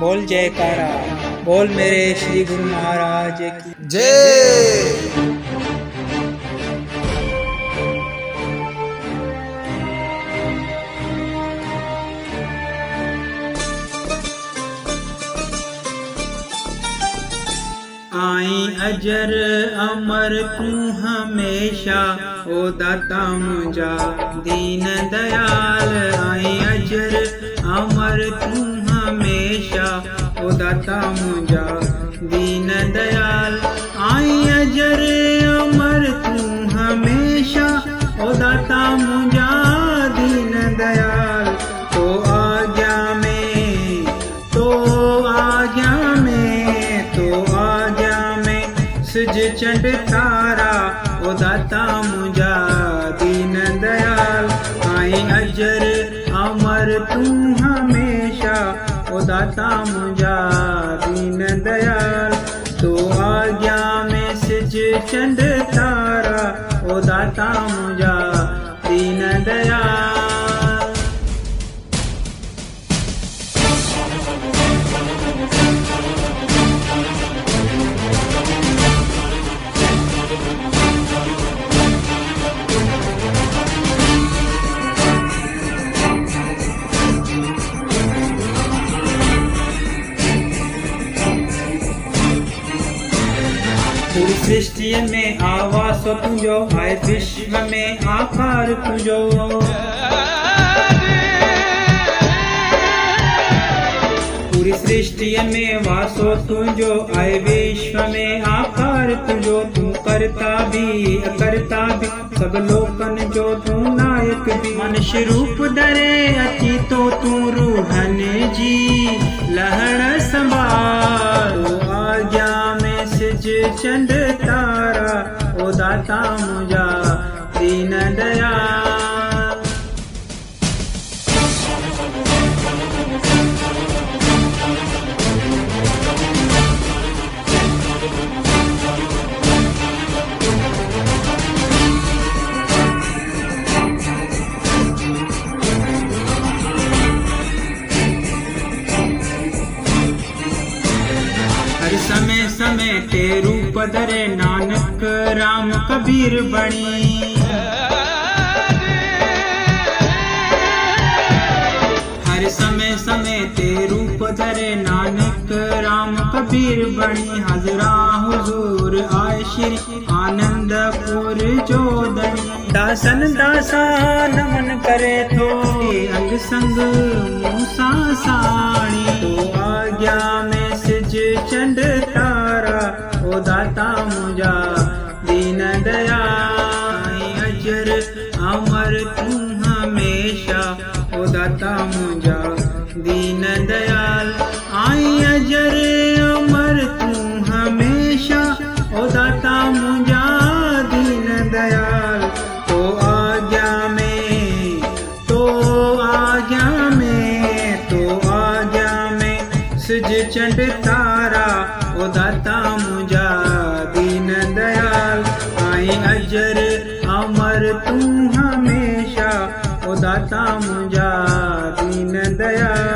बोल जयकारा, बोल मेरे श्री गुरु महाराज की जय। आई अजर अमर तू हमेशा, ओ दाता मुझा दीन दयाल। आई अजर अमर तू हमेशा, ओ दाता मुझा दीन दयाल। आई अजर अमर तू हमेशा, ओ दाता मुझा दीन दयाल। तो आज्ञा में, तो आज्ञा में, तो आज्ञा में सिज चंड तारा, ओ दाता मुझा दीन दयाल। आई अजर अमर तू हमेशा, ओ दाता मुझा दीन दयाल। तो आज्ञा में सिज चंड तारा, ओ दाता मुझा दीन दयाल। पूरी सृष्टि में आवास तुझो, आए विश्व में आकार तुझो। पूरी सृष्टि में वासो तुझो, आए विश्व में आकार तुझो। तू करता भी अकर्ता भी, सब लोकन जो तू नायक भी। मनुष्य रूप धरे अति तो तू रूहन जी लहड़ संभाल। आज्ञा में सिज चंड तारा, ओ दाता मुझा दीन दयाल। हर समय समय ते रूप धरे, नानक राम कबीर बणी। हर समय समय ते रूप धरे, नानक राम कबीर बणी। हाजरा हुजूर आए श्री आनंदपुर जोदनी। दासन दासा नमन करे तो, अंग संग मूसा साणी। तो आज्ञा में सिज चंड तारा, ओ दाता मुझा दीन दयाल। अजर अमर तू हमेशा, ओ दाता मुझा दीन दयाल। आई अजर अमर तू हमेशा, ओ दाता मुझा दीन दयाल। तो आज्ञा में, तो आज्ञा में, तो आज्ञा में सिज चंड तारा, ओ दाता मुझा दीन दयाल। आई अजर अमर तू हमेशा, ओ दाता मुझा दीन दयाल।